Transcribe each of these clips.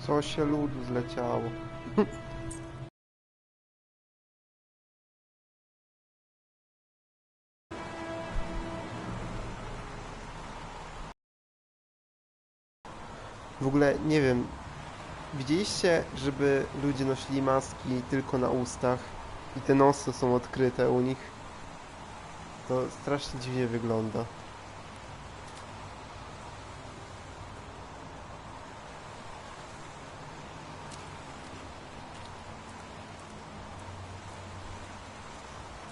Co się ludu zleciało? W ogóle nie wiem, widzieliście, żeby ludzie nosili maski tylko na ustach i te nosy są odkryte u nich? To strasznie dziwnie wygląda.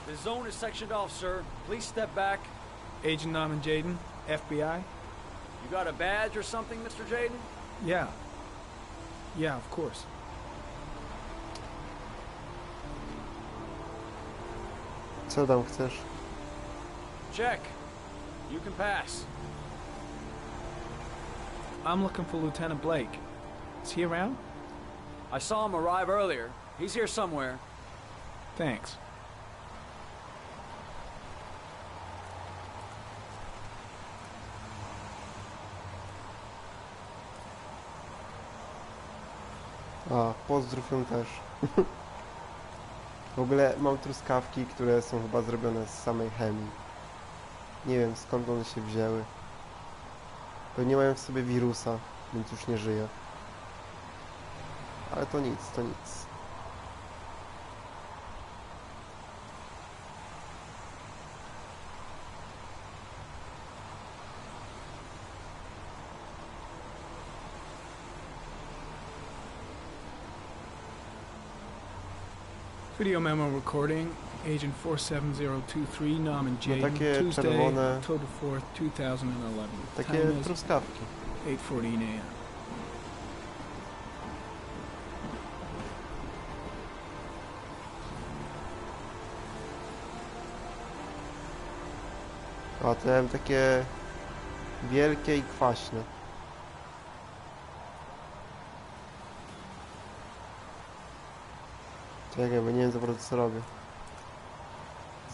The zone is sectioned off, sir. Please step back. Agent Norman Jaden, FBI? You got a badge or something, Mr. Jaden? Yeah. Yeah, of course. Co tam chcesz? Check. You can pass. I'm looking for Lieutenant Blake. Is he around? I saw him arrive earlier. He's here somewhere. Thanks. A, pozdrów ją też. W ogóle mam truskawki, które są chyba zrobione z samej chemii. Nie wiem, skąd one się wzięły. Pewnie mają w sobie wirusa, więc już nie żyję. Ale to nic, to nic. Video memo recording, Agent 47023, Norman Jaden, takie Tuesday, czerwone, October 4th, 2011. takie Time is truskawki. 8:14 a.m. A to ja mam takie wielkie i kwaśne. Czekaj, bo nie wiem za bardzo co robię.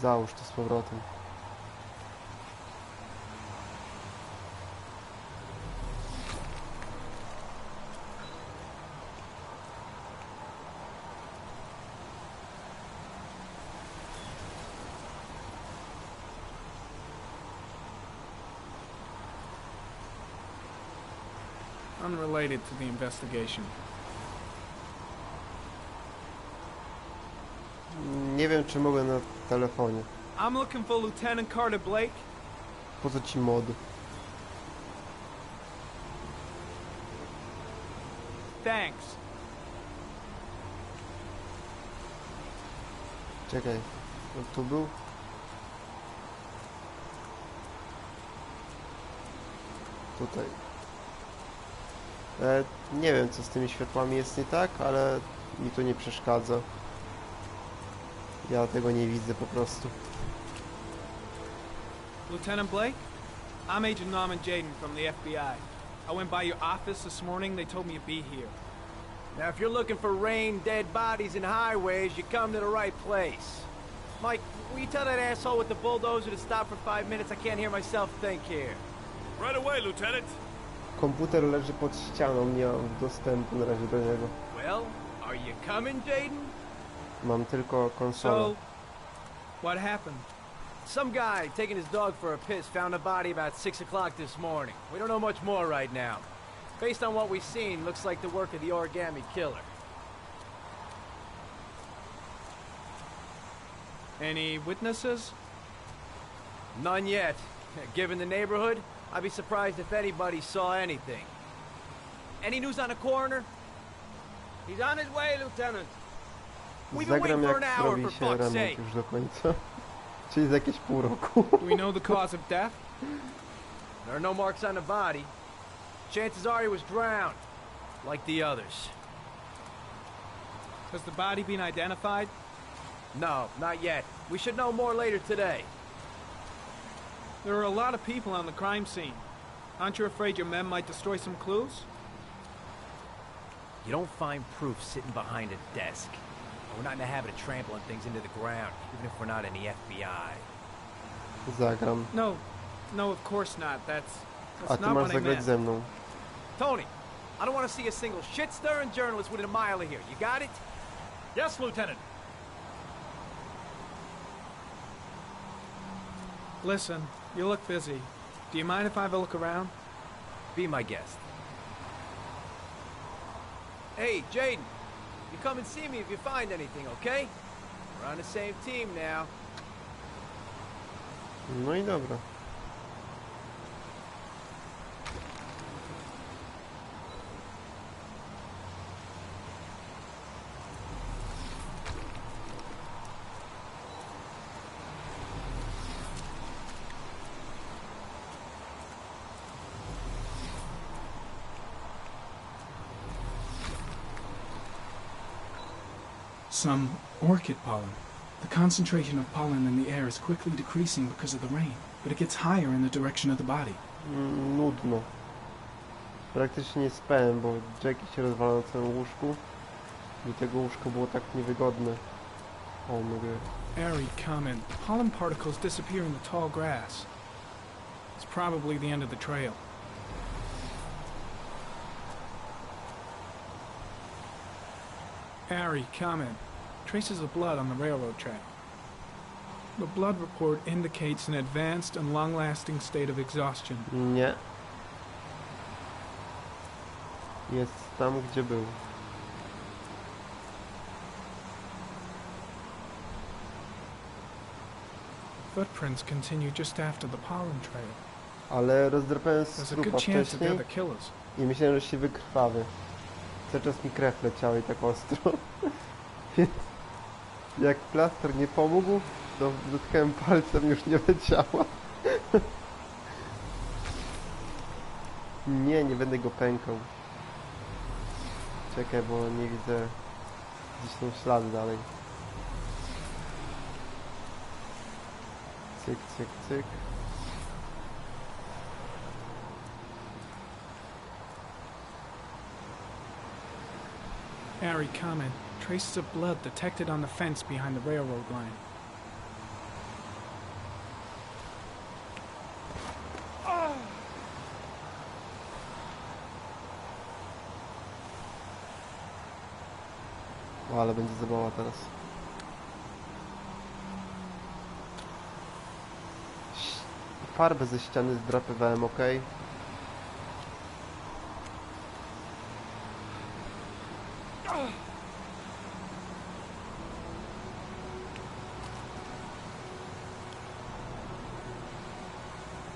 Załóż to z powrotem. Unrelated to the investigation. Nie wiem, czy mogę na telefonie. I'm looking for Lieutenant Carter Blake. Po co ci mod? Thanks. Czekaj, on tu był? Tutaj. Nie wiem, co z tymi światłami jest nie tak, ale mi to nie przeszkadza. Ja tego nie widzę po prostu. Lieutenant Blake? I'm Agent Norman Jaden from the FBI. I went by your office this morning. They told me you'd be here. Now, if you're looking for rain, dead bodies, and highways, you come to the right place. Mike, will you tell that asshole with the bulldozer to stop for 5 minutes? I can't hear myself think here. Right away, Lieutenant. Komputer leży pod ścianą, nie mam dostępu na razie do niego. Well, are you coming, Jaden? Mam tylko konsolę. So, what happened? Some guy taking his dog for a piss found a body about 6 o'clock this morning. We don't know much more right now. Based on what we've seen, looks like the work of the origami killer. Any witnesses? None yet. Given the neighborhood, I'd be surprised if anybody saw anything. Any news on the coroner? He's on his way, Lieutenant. We've been waiting Zagram for an jak hour, robi for się fuck's remont sake. już do końca. Czyli za jakieś pół roku. Do we know the cause of death? There are no marks on the body. Chances are he was drowned, like the others. Has the body been identified? No, not yet. We should know more later today. There are a lot of people on the crime scene. Aren't you afraid your men might destroy some clues? You don't find proof sitting behind a desk. We're not in the habit of trampling things into the ground, even if we're not in the FBI. No, of course not. That's A ty not masz what I zagrać meant. ze mną. Tony, I don't want to see a single shit-stirring journalist within a mile of here. You got it? Yes, Lieutenant. Listen, you look busy. Do you mind if I have a look around? Be my guest. Hey, Jaden. You come and see me if you find anything, okay? We're on the same team now. No i dobra. Some orchid pollen. The concentration of pollen in the air is quickly decreasing because of the rain, but it gets higher in the direction of the body. Nudno. Praktycznie spałem, bo Jackie się rozwala na całym łóżku. I tego łóżko było tak niewygodne. O mogę. Airy comment. Pollen particles disappear in the tall grass. It's probably the end of the trail. Airy comment. Traces of blood on the railroad track. The blood report indicates an advanced and long-lasting state of exhaustion. Nie. Jest tam, gdzie był. Footprints continue just after the pollen trail. Ale rozdrapałem There's a strupa good chance that they're wcześniej the killers. i myślałem, że się wykrwawię. Cały czas mi krew leciała i tak ostro. Więc jak plaster nie pomógł, to dotknąłem palcem, już nie leciała. Nie będę go pękał. Czekaj, bo nie widzę. Gdzieś są ślady dalej. Cyk, cyk, cyk. Airy comment. Traces of blood detected on the fence behind the railroad line. O, ale będzie zabawa teraz. Farbę ze ściany zdrapywałem, ok?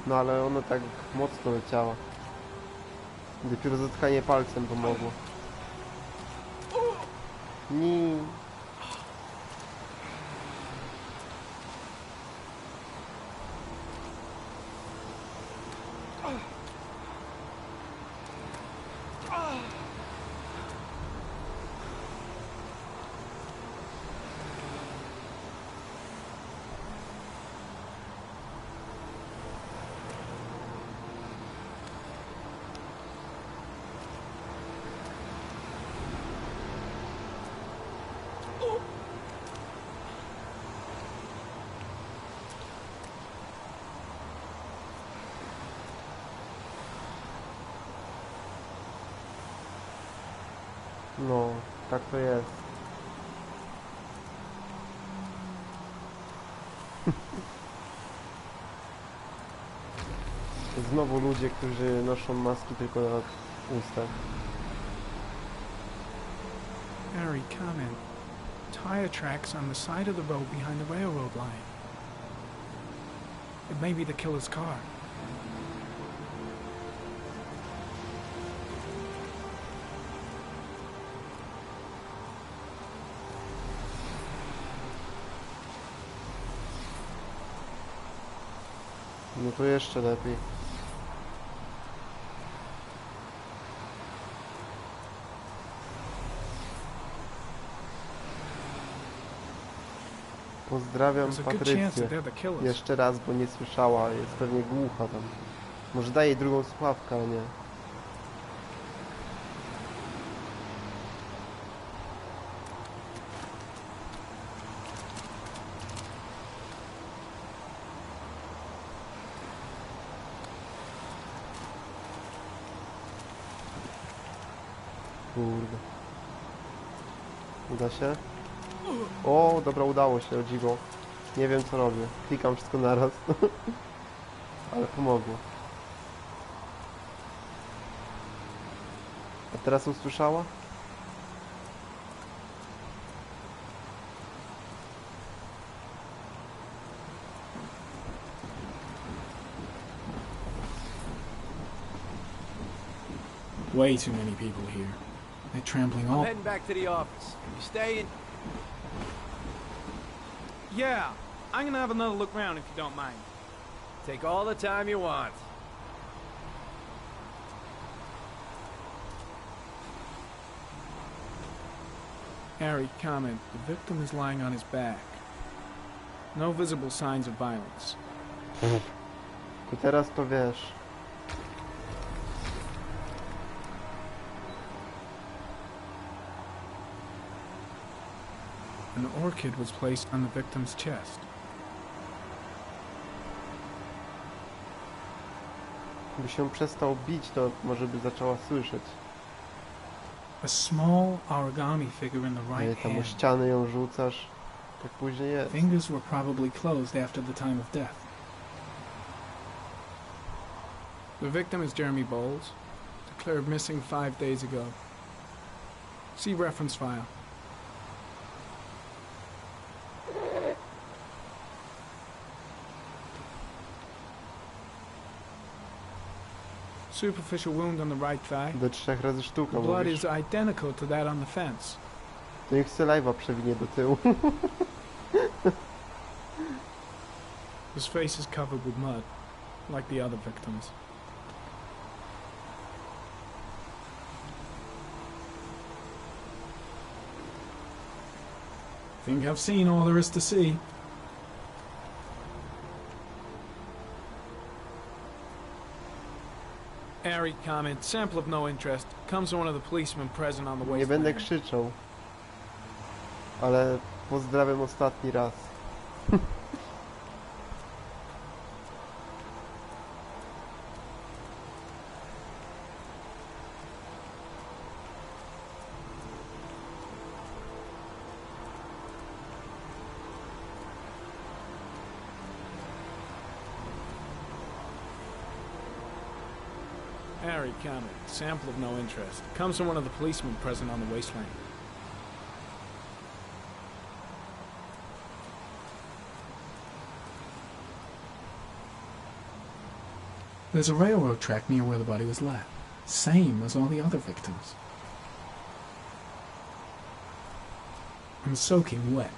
No ale ona tak mocno leciała. Dopiero zatkanie palcem pomogło. Nie. No, tak to jest. Znowu ludzie, którzy noszą maski tylko na ustach. Airy comment. Tire tracks on the side of the road behind the railroad line. It may be the killer's car. No to jeszcze lepiej. Pozdrawiam There's a good chance Patrycję. that they're the killers. Jeszcze raz, bo nie słyszała, jest pewnie głucha tam. Może daje drugą słuchawkę, ale nie. kurde. Uda się? O, dobra, udało się, o dziwo. Nie wiem co robię. Klikam wszystko naraz. Ale pomogło. A teraz usłyszała? Way too many people here. They're trampling I'm all... heading back to the office. You staying? Yeah, I'm gonna have another look around if you don't mind. Take all the time you want. Harry, comment. The victim is lying on his back. No visible signs of violence. To teraz to wiesz. An orchid was placed on the victim's chest. Gdyby się przestał bić, to może by zaczęła słyszeć. A small origami figure in the Ale right tam o hand. ściany ją rzucasz. Tak później jest. Fingers were probably closed after the time of death. The victim is Jeremy Bowles, declared missing 5 days ago. See reference file. Superficial wound on the right thigh. Do 3 razy sztuka, The blood mówisz. is identical to that on the fence. To niech se live'a przewinie do tyłu. His face is covered with mud, like the other victims. Think I've seen all there is to see. Harry, comment. Sample of no interest. Comes from one of the policemen present on the Nie będę wasteland. krzyczał. Ale pozdrawiam ostatni raz. Harry, comment. Sample of no interest. Comes from one of the policemen present on the wasteland. There's a railroad track near where the body was left. Same as all the other victims. I'm soaking wet.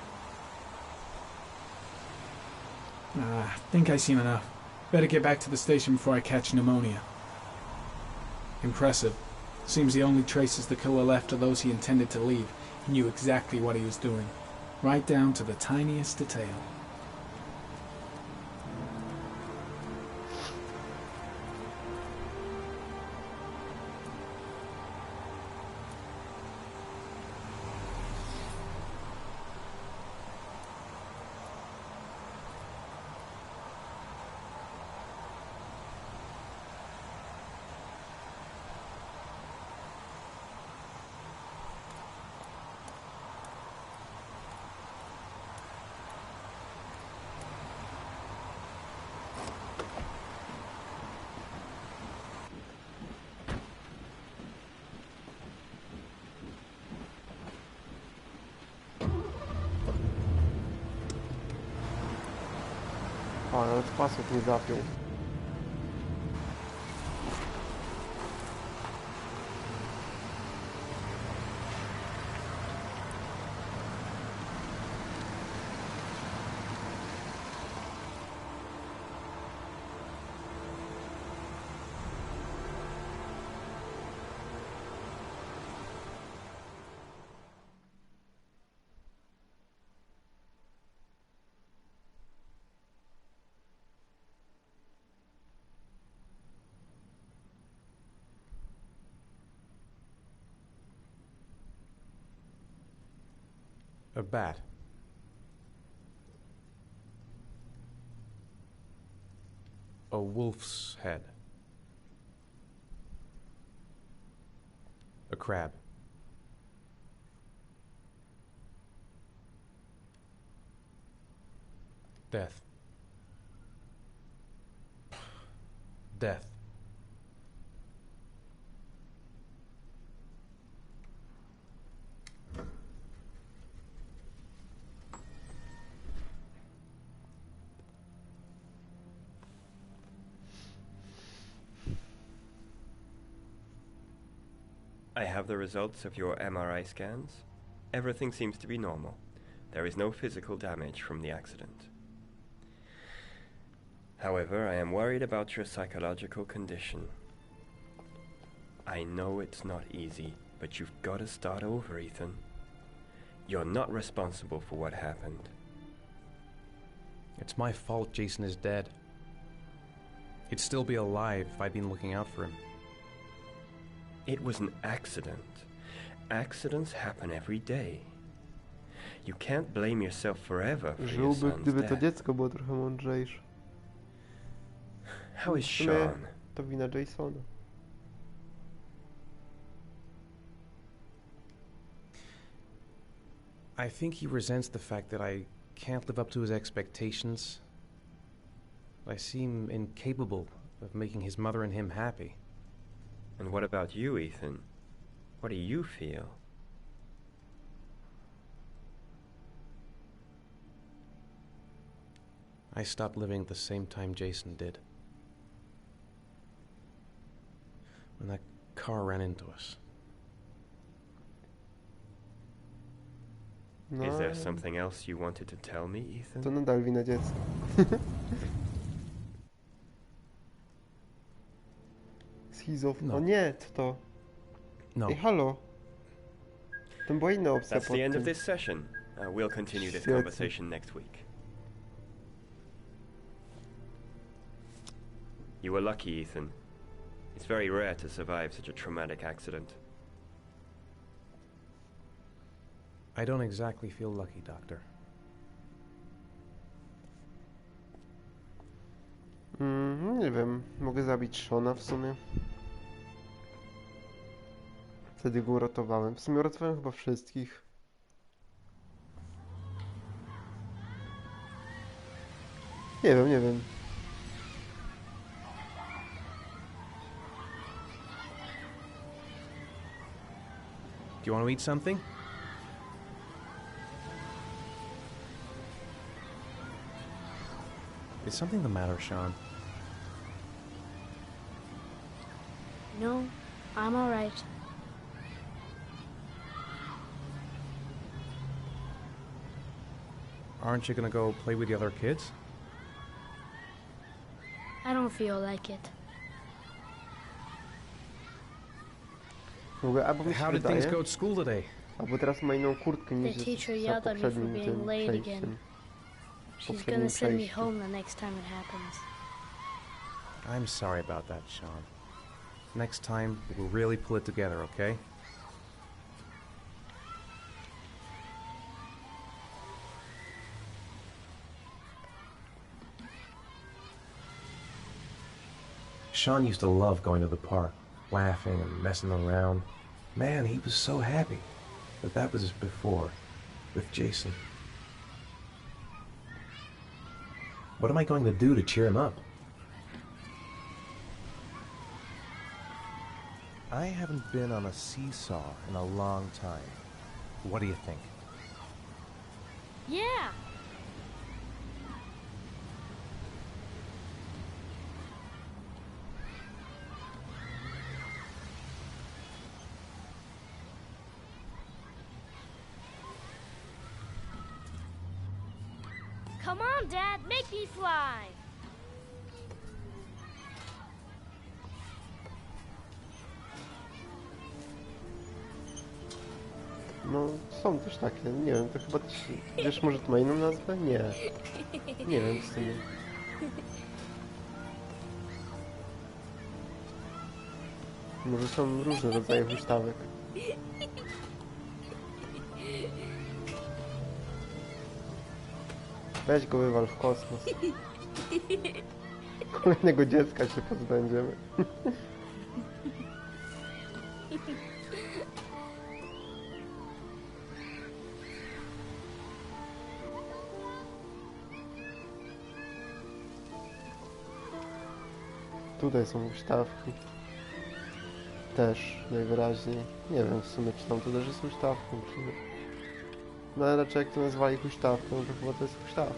Ah, think I've seen enough. Better get back to the station before I catch pneumonia. Impressive. Seems the only traces the killer left are those he intended to leave. He knew exactly what he was doing. Right down to the tiniest detail. O, nawet pasów nie zapiął. A bat. A wolf's head. A crab. Death. Death. I have the results of your MRI scans. Everything seems to be normal. There is no physical damage from the accident. However, I am worried about your psychological condition. I know it's not easy, but you've got to start over, Ethan. You're not responsible for what happened. It's my fault Jason is dead. He'd still be alive if I'd been looking out for him. It was an accident. Accidents happen every day. You can't blame yourself forever for your Żyłby, son's gdyby to death. dziecko było trochę mądrzejsze. How is W sumie Sean? to wina Jasona. I think he resents the fact that I can't live up to his expectations. I seem incapable of making his mother and him happy. And what about you, Ethan? What do you feel? I stopped living at the same time Jason did. When that car ran into us. No, Is there something else you wanted to tell me, Ethan? to nadal wina dziecka. Schizof... No. O nie, co to? No. Ej, halo! To była inna opcja That's pod the end of tym. this session. We'll continue this Świetnie. conversation next week. You were lucky, Ethan. It's very rare to survive such a traumatic accident. I don't exactly feel lucky, Doctor. Nie wiem, mogę zabić Shona w sumie. Wtedy go uratowałem. W sumie uratowałem chyba wszystkich. Nie wiem, nie wiem. Do you want to eat something? Is something the matter, Sean? No, I'm alright. Aren't you gonna go play with the other kids? I don't feel like it. W ogóle, albo mi się How did things wydaje, go at school today? albo teraz ma inną kurtkę niż The teacher za yelled at me for poprzednim being tym late przejściem. again. She's Poprzednim gonna send me przejściu. home the next time it happens. I'm sorry about that, Sean. Next time, we'll really pull it together, okay? Sean used to love going to the park, laughing and messing around. Man, he was so happy. But that was before, with Jason. What am I going to do to cheer him up? I haven't been on a seesaw in a long time. What do you think? Yeah! Come on, Dad, make me fly! No, są też takie, nie wiem, to chyba też... Wiesz, może to ma inną nazwę? Nie. Nie wiem w sumie. Może są różne rodzaje huśtawek. Weź go wywal w kosmos. Kolejnego dziecka się pozbędziemy. Tutaj są huśtawki. Też najwyraźniej. Nie wiem w sumie, czy tam to też jest huśtawką, czy nie. No ale raczej jak to nazwali huśtawką, to chyba to jest huśtawka.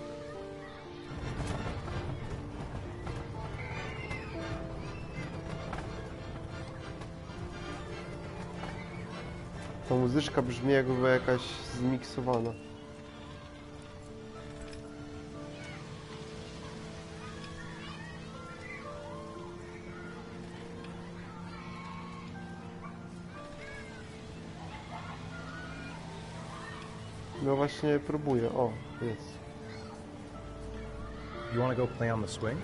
Ta muzyczka brzmi jakby jakaś zmiksowana. No właśnie próbuję. O, jest. You want to go play on the swing?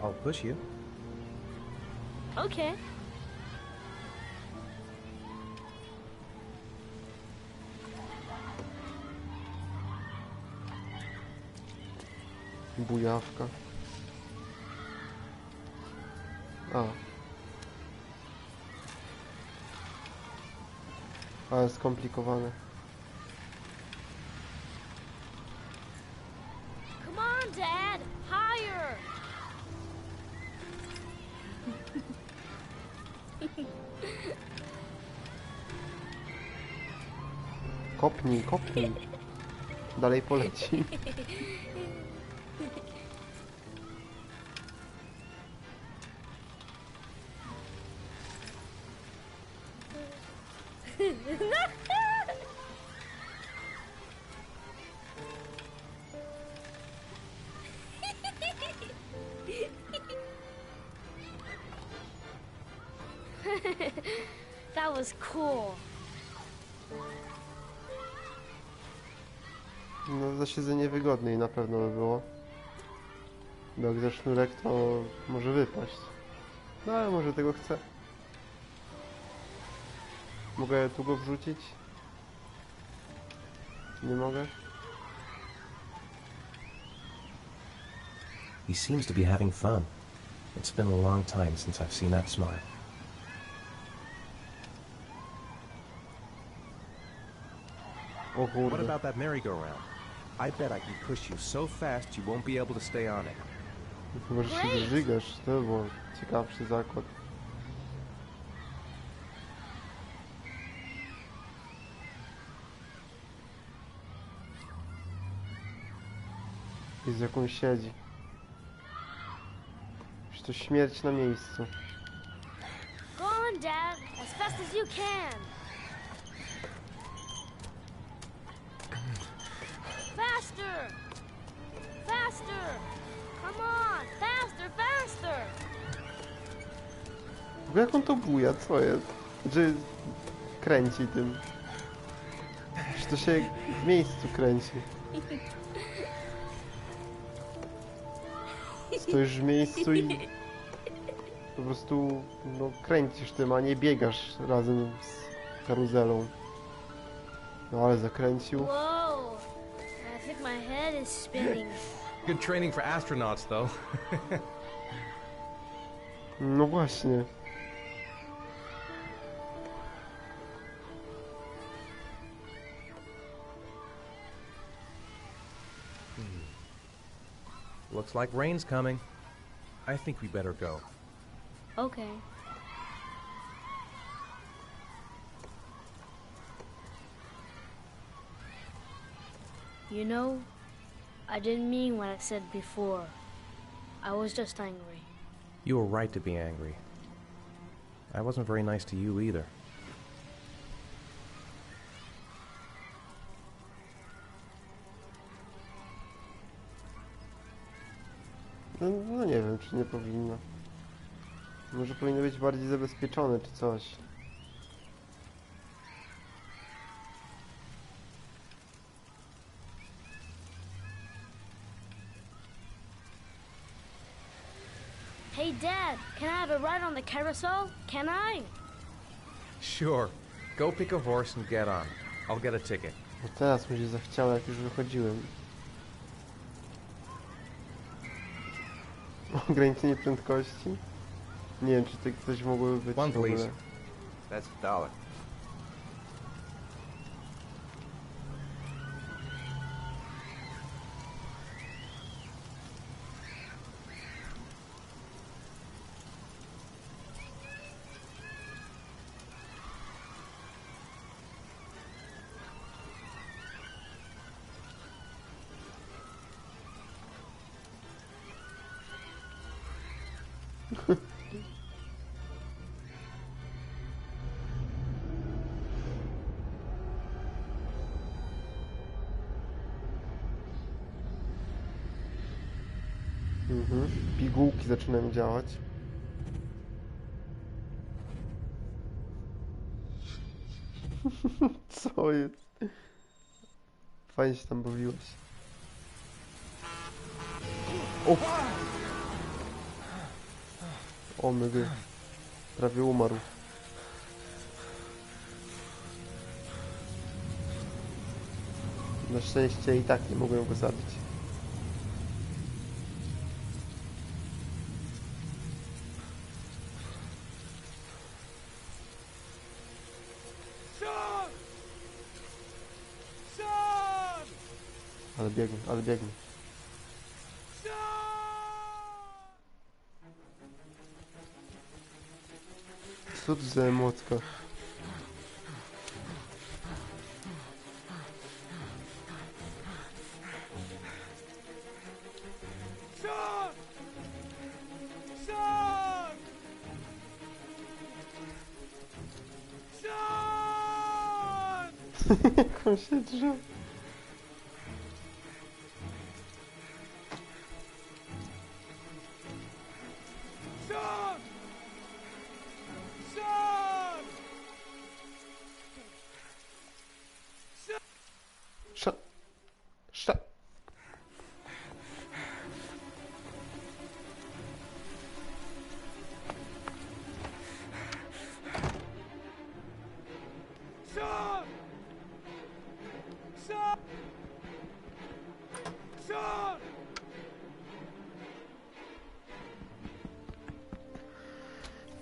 I'll push you. Okay. Bujawka. A. Ale skomplikowane. Come on, Dad! Higher! Kopnij, kopnij. Dalej poleci. That was cool. No za siedzenie wygodniej na pewno by było. Bo jak za sznurek to może wypaść. No ale może tego chcę. Mogę tu go wrzucić? Nie mogę? He seems to be having fun. It's been a long time since I've seen that smile. O What kurde. about that merry-go-round? I bet I can push you so fast you won't be able to stay on it. Chyba, że się Great. wyżygasz. To by był ciekawszy zakład. I z jaką siedzi. Już to śmierć na miejscu. Go on, Dad, as fast as you can. Faster! Faster! Come on! Faster, faster! W ogóle jak on to buja? Co jest? Że kręci tym. Czy to się w miejscu kręci? Stoisz w miejscu i po prostu no, kręcisz tym, a nie biegasz razem z karuzelą. No ale zakręcił. Whoa! I think my head is spinning. Good training for astronauts, though. No właśnie. Looks like rain's coming. I think we better go. Okay. You know, I didn't mean what I said before. I was just angry. You were right to be angry. I wasn't very nice to you either. No nie wiem, czy nie powinno. Może powinno być bardziej zabezpieczone, czy coś. Hey, Dad, can I have a ride on the carousel? Can I? Sure. Go pick a horse and get on. I'll get a ticket. Bo teraz mi się zachciało, jak już wychodziłem. Ograniczenie prędkości? Nie wiem, czy to coś mogłoby być One, w ogóle. please. That's $1. Pigułki zaczynają działać. Co jest? Fajnie się tam bawiłeś. O! O mygy. Prawie umarł. Na szczęście i tak nie mogłem go zabić. Ale biegnie, ale biegnie. Co to za emotka? Jak on się drze. Sza.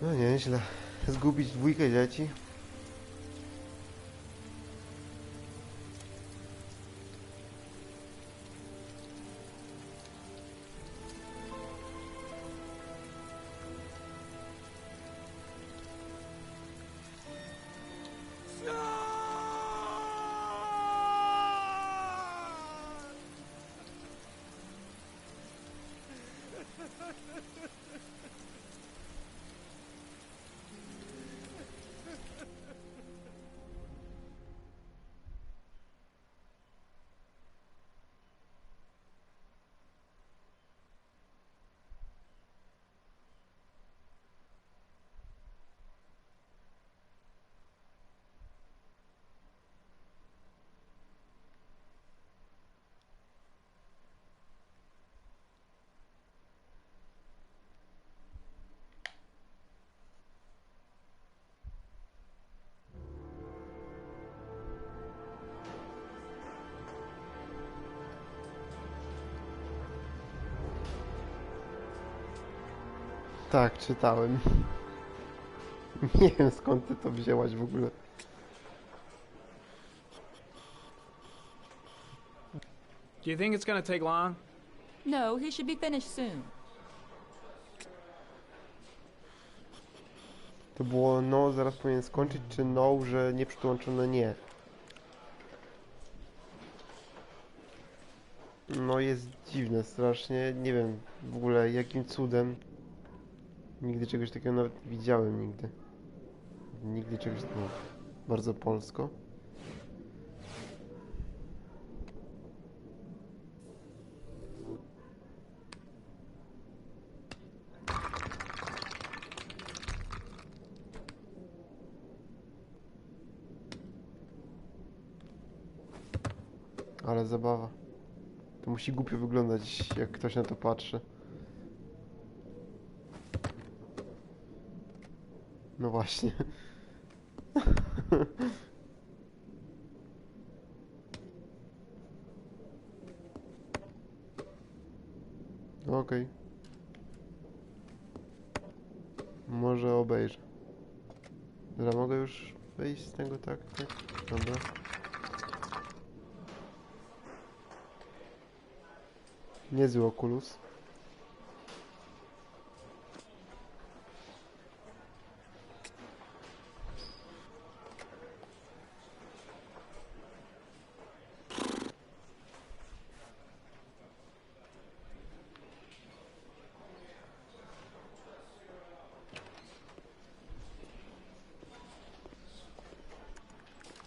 No nieźle. Zgubić dwójkę dzieci. Tak, czytałem. Nie wiem skąd ty to wzięłaś w ogóle. Do you think it's gonna take long? No, he should be finished soon. To było no, zaraz powinien skończyć, czy no, że nie przytłączone nie. No jest dziwne strasznie, nie wiem w ogóle jakim cudem. Nigdy czegoś takiego nawet nie widziałem nigdy. Nigdy czegoś takiego. Bardzo polsko. Ale zabawa. To musi głupio wyglądać, jak ktoś na to patrzy. No właśnie. Okej. Może obejrzę. Dobra, mogę już wyjść z tego, tak? Tak? Dobra. Niezły Oculus.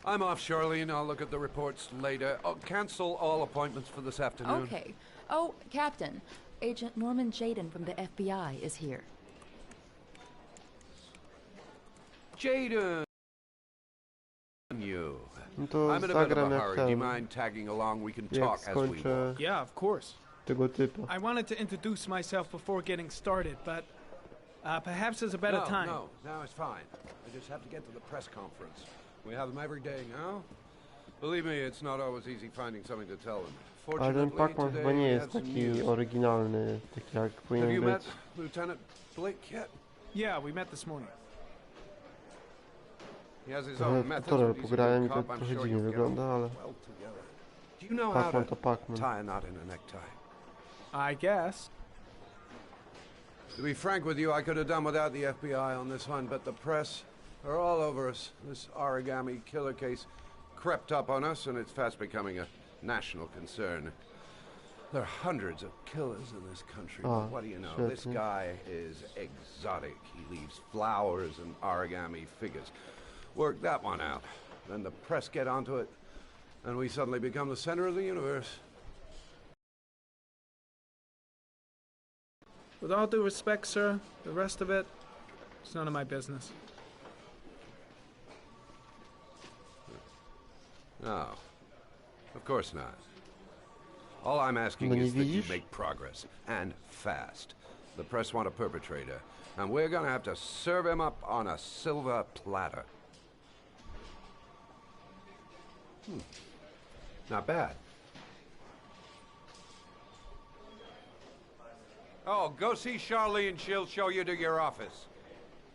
I'm off, Charlene. I'll look at the reports later. Oh, cancel all appointments for this afternoon. Okay. Oh, Captain, Agent Norman Jaden from the FBI is here. Jaden! You. No to I'm in a bit of zagram a jak hurry. Do you ten, mind tagging along? We can jak talk as we walk. skończę Yeah, of course. tego typa. I wanted to introduce myself before getting started, but perhaps there's a better time. No, it's fine. I just have to get to the press conference. We have them every day now. Believe me, it's not always easy finding something to tell them. Ale ten Fortunately, Pac-Man today chyba nie we jest have some taki news. oryginalny, taki jak Have powinien you met być. Lieutenant Blake yet? Yeah, we met this morning. He has his Trochę own w methods, tutorial but he's a pograłem i good to cop. I'm trochę sure dziwnie you'll get wygląda, ale well together. Do you know how Pac-Man to to Pac-Man. tie a knot in a necktie? I guess. To be frank with you, I could have done without the FBI on this one, but the press are all over us. This origami killer case crept up on us, and it's fast becoming a national concern. There are hundreds of killers in this country, but what do you know? This świetnie. guy is exotic. He leaves flowers and origami figures. Work that one out. Then the press get onto it, and we suddenly become the center of the universe. With all due respect, sir, the rest of it, it's none of my business. No, of course not. All I'm asking No nie is that you widzisz? make progress, and fast. The press want a perpetrator, and we're gonna have to serve him up on a silver platter. Not bad. Oh, go see Charlene. She'll show you to your office.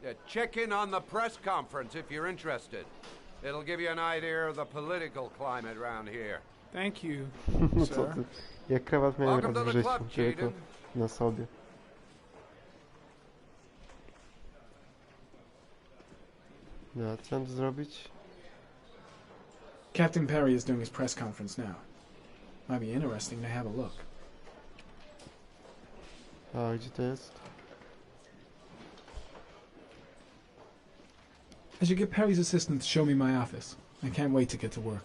Yeah, check in on the press conference if you're interested. It'll give you an idea of the political climate around here. Thank you, No co sir. ty? Ja krawat miałem Welcome raz to w the życiu, club, tylko Jaden. na sobie. Ja, co mam tu zrobić? Captain Perry is doing his press conference now. Might be interesting to have a look. A, gdzie to jest? I should get Perry's assistant to show me my office. I can't wait to get to work.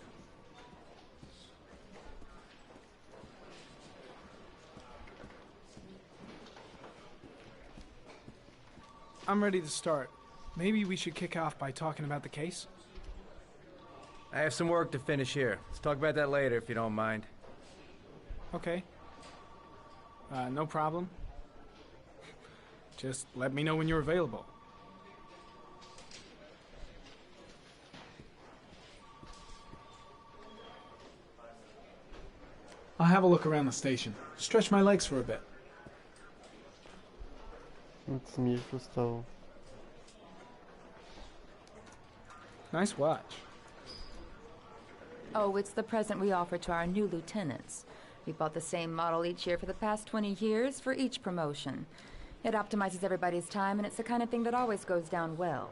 I'm ready to start. Maybe we should kick off by talking about the case? I have some work to finish here. Let's talk about that later if you don't mind. Okay. No problem. Just let me know when you're available. I'll have a look around the station. Stretch my legs for a bit. Nic mi już zostało. Nice watch. Oh, it's the present we offer to our new lieutenants. We bought the same model each year for the past 20 years for each promotion. It optimizes everybody's time, and it's the kind of thing that always goes down well.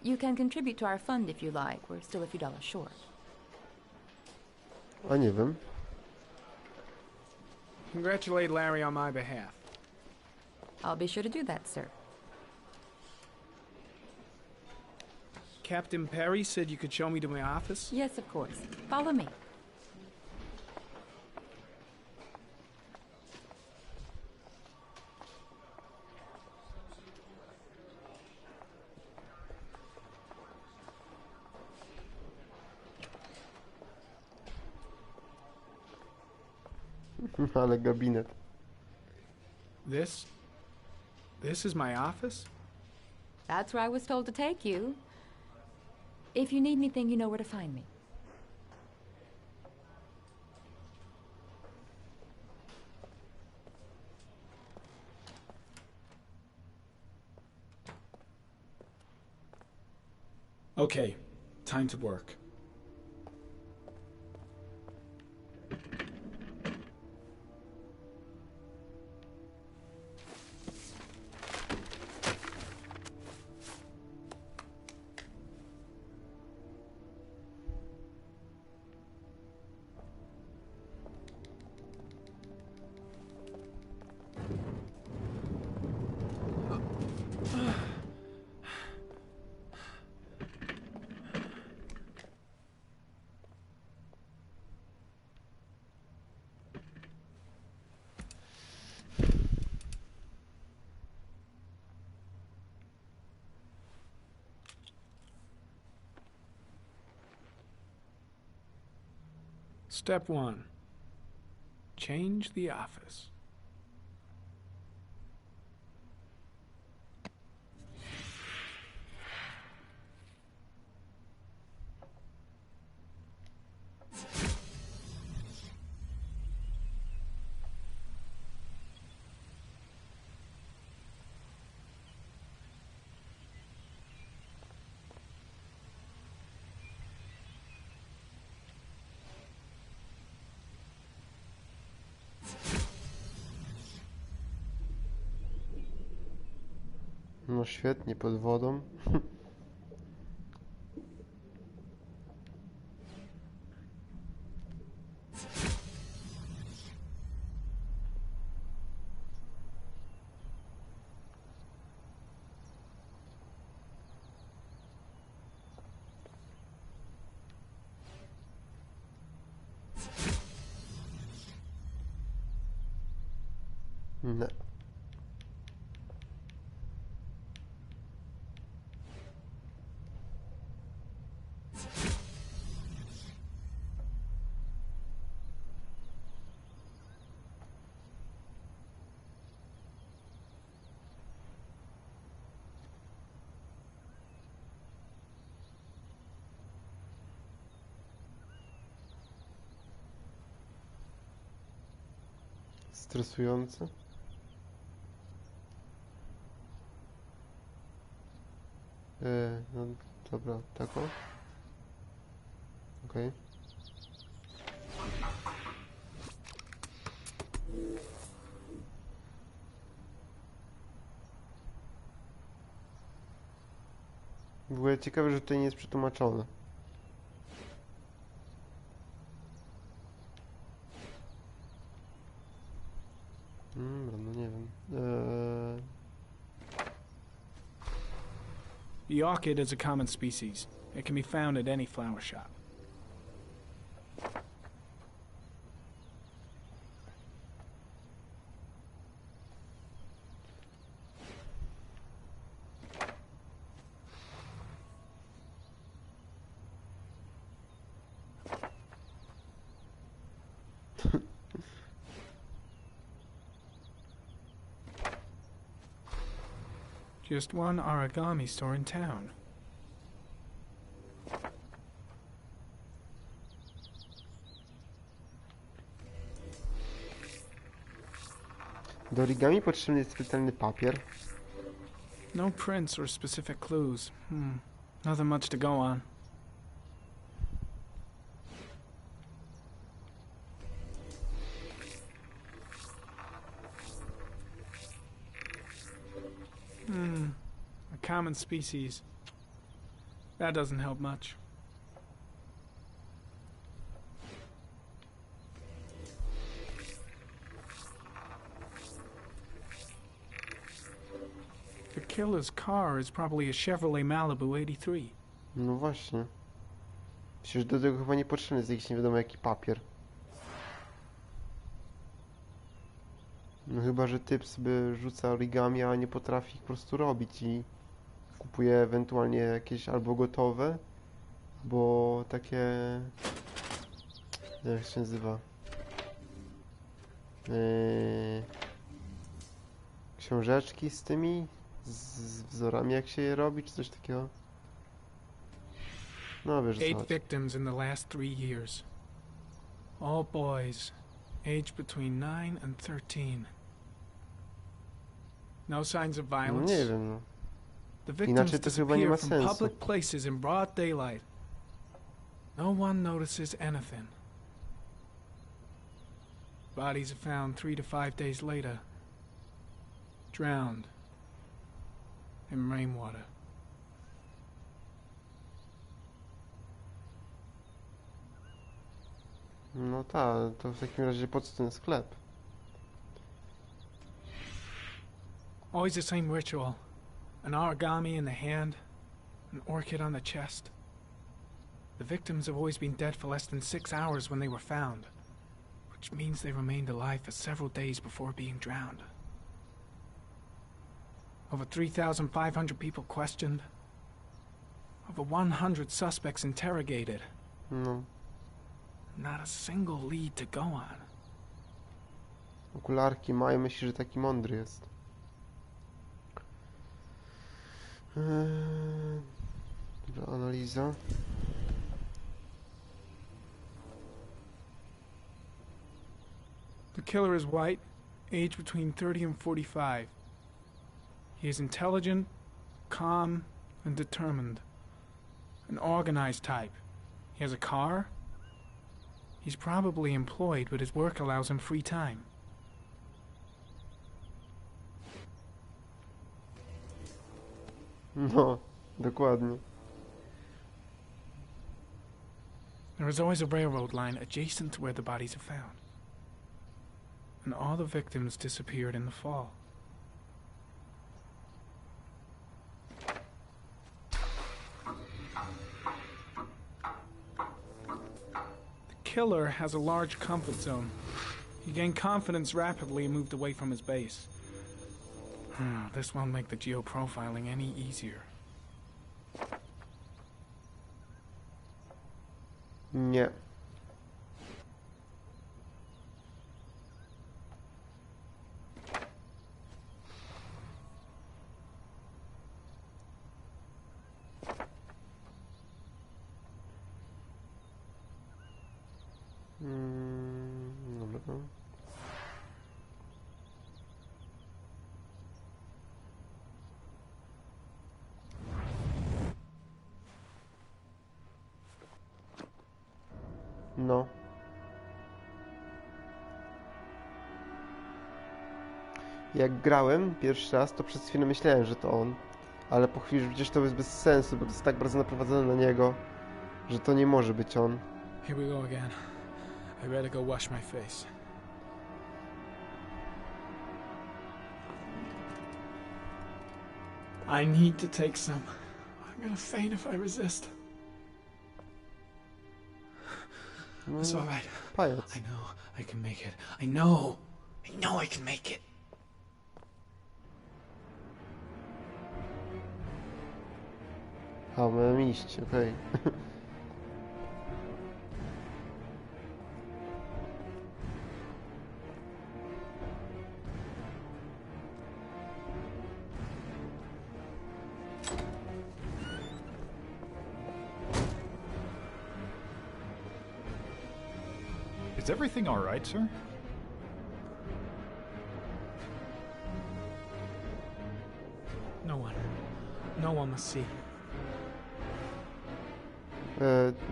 You can contribute to our fund if you like. We're still a few dollars short. A nie wiem. Congratulate Larry on my behalf. I'll be sure to do that, sir. Captain Perry said you could show me to my office? Yes, of course. Follow me. Ale gabinet. This is my office? That's where I was told to take you. If you need anything, you know where to find me. Okay, time to work. Step 1. Change the office. No świetnie, pod wodą. Nie. Stresujące. No dobra, tak o. Okej. W ogóle ciekawe, że tutaj nie jest przetłumaczone. No nie wiem. The orchid is a common species. It can be found at any flower shop. Just one origami store in town. Do origami potrzebny jest specjalny papier. No prints or specific clues. Nothing much to go on. A common species. That doesn't help much. The killer's car is probably a Chevrolet Malibu 83. No właśnie. Przecież do tego chyba nie potrzebny jest jakiś nie wiadomo jaki papier. No chyba, że typ sobie rzuca origami, a nie potrafi ich po prostu robić i kupuje ewentualnie jakieś albo gotowe, bo takie... Jak się nazywa? Książeczki z tymi, z wzorami jak się je robi, czy coś takiego. No wiesz, 8 victims in the last 3 years. All boys, aged between 9 and 13. No signs of No violence. nie wiem, no. The victims Inaczej to chyba nie ma disappear from sensu. public places in broad daylight. No one notices anything. Bodies are found 3 to 5 days later, drowned in rainwater. No tak, to w takim razie po co ten sklep? Always the same ritual. An origami in the hand, an orchid on the chest. The victims have always been dead for less than 6 hours when they were found, which means they remained alive for several days before being drowned. Over 3,500 people questioned. Over 100 suspects interrogated. No. Not a single lead to go on. Okularki mają, myśli, że taki mądry jest. Dobra, analiza. The killer is white, age between 30 and 45. He is intelligent, calm, and determined. An organized type. He has a car. He's probably employed, but his work allows him free time. No, dokładnie. There is always a railroad line adjacent to where the bodies are found. And all the victims disappeared in the fall. The killer has a large comfort zone. He gained confidence rapidly and moved away from his base. This won't make the geoprofiling any easier. Nie. Dobra. No. Jak grałem pierwszy raz, to przez chwilę myślałem, że to on. Ale po chwili przecież to jest bez sensu, bo to jest tak bardzo naprowadzone na niego, że to nie może być on. Here we go again. I better go wash my face. I need to take some. I'm gonna faint if I resist. No, It's all right. pajac. I know I can make it. I know I can make it. A, miałem iść, okej. Is everything all right, sir? No one must see.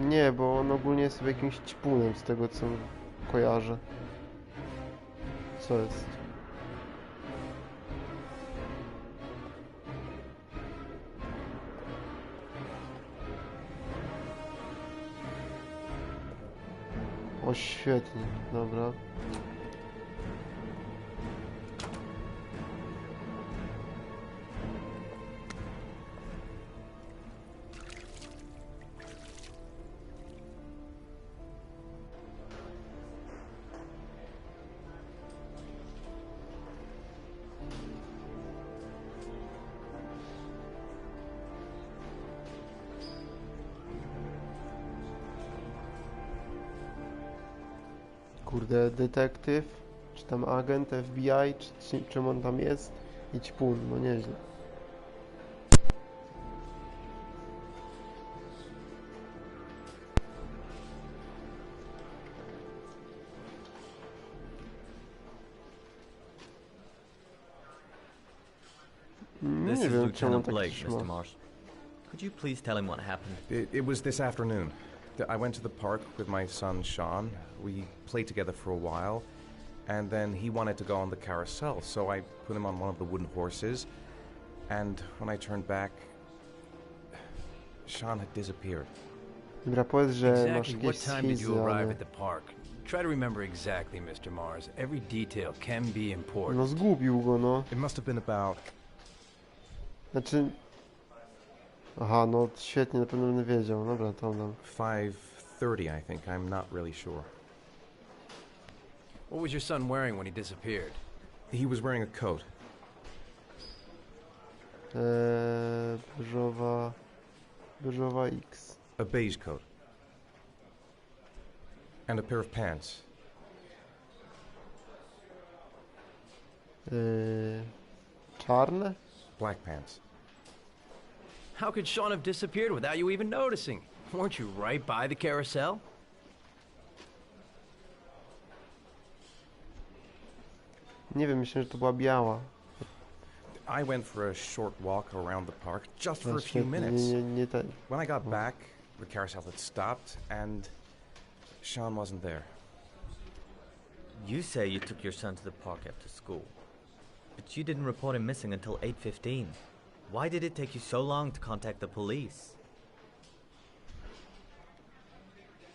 Nie, bo on ogólnie jest sobie jakimś ćpunem z tego, co kojarzę. Co jest? O, świetnie, dobra. Kurde, detektyw, czy tam agent FBI, czym on tam jest i ćpun, no nieźle. This Nie is wiem, czemu on Lieutenant taki Blake, trzyma. Mr. Marsh. Could you please tell him what happened? It was this afternoon. I went to the park with my son, Sean. We played together for a while, and then he wanted to go on the carousel, so I put him on one of the wooden horses, and when I turned back, Sean had disappeared. Dobra, powiedz, że masz Exactly what jakieś time did you schizy, arrive ale... at the park? Try to remember exactly, Mr. Mars. Every detail can be important. No zgubił go, no. It must have been about... Znaczy... Aha, no świetnie, na pewno będę wiedział. Dobra, to dam. 5:30, I think. I'm not really sure. What was your son wearing when he disappeared? He was wearing a coat. Beżowa X. A beige coat. And a pair of pants. Czarne? Black pants. How could Sean have disappeared without you even noticing? Weren't you right by the carousel? Nie wiem, myślę, że to była biała. I went for a short walk around the park just for a few Świetnie, minutes. nie ten. When I got back, the carousel had stopped and Sean wasn't there. You say you took your son to the park after school, but you didn't report him missing until 8:15. Why did it take you so long to contact the police?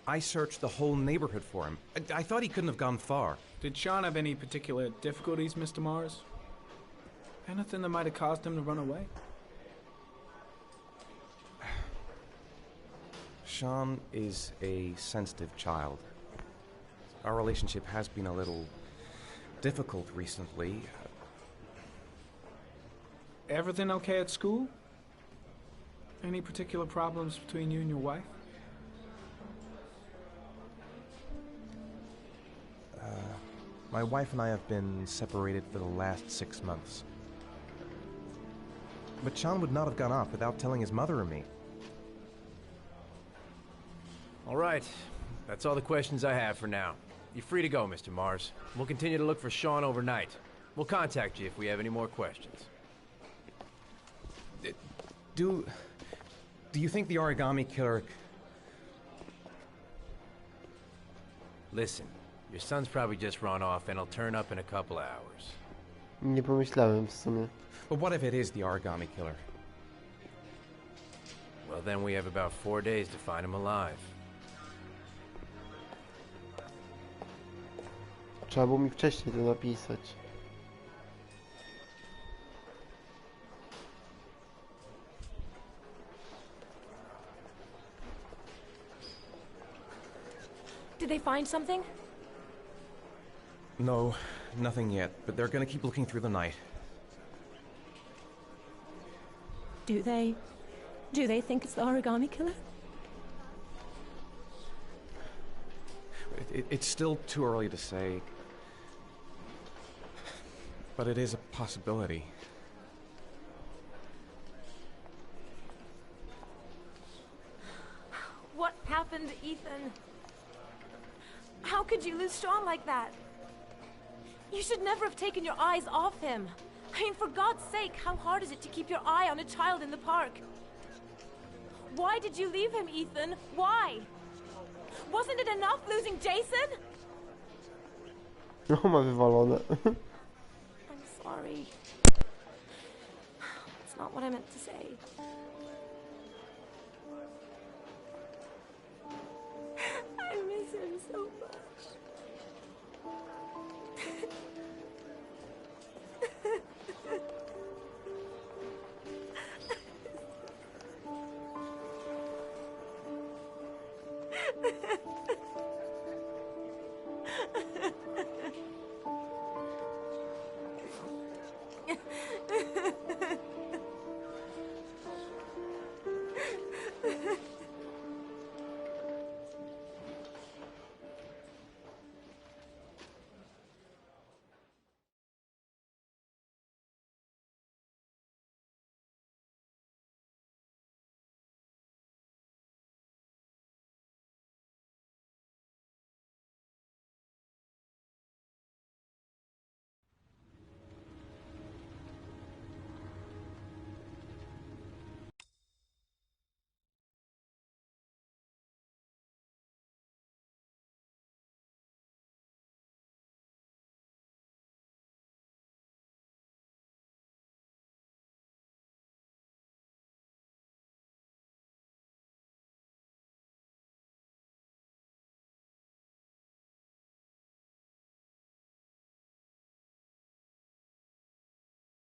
I searched the whole neighborhood for him. I thought he couldn't have gone far. Did Sean have any particular difficulties, Mr. Mars? Anything that might have caused him to run away? Sean is a sensitive child. Our relationship has been a little difficult recently. Everything okay at school? Any particular problems between you and your wife? My wife and I have been separated for the last 6 months. But Sean would not have gone off without telling his mother or me. All right. That's all the questions I have for now. You're free to go, Mr. Mars. We'll continue to look for Sean overnight. We'll contact you if we have any more questions. Do you think the origami killer... Listen, your son's probably just run off and he'll turn up in a couple of hours. Nie pomyślałem w sumie. But what if it is the origami killer? Well, then we have about 4 days to find him alive. Trzeba było mi wcześniej to napisać. Did they find something? No, nothing yet, but they're gonna keep looking through the night. Do they think it's the origami killer? It's still too early to say, but it is a possibility. What happened, Ethan? How could you lose Sean like that? You should never have taken your eyes off him. I mean, for God's sake, how hard is it to keep your eye on a child in the park? Why did you leave him, Ethan? Why? Wasn't it enough losing Jason? No, ma wywalone. I'm sorry. It's not what I meant to say. I miss him so much.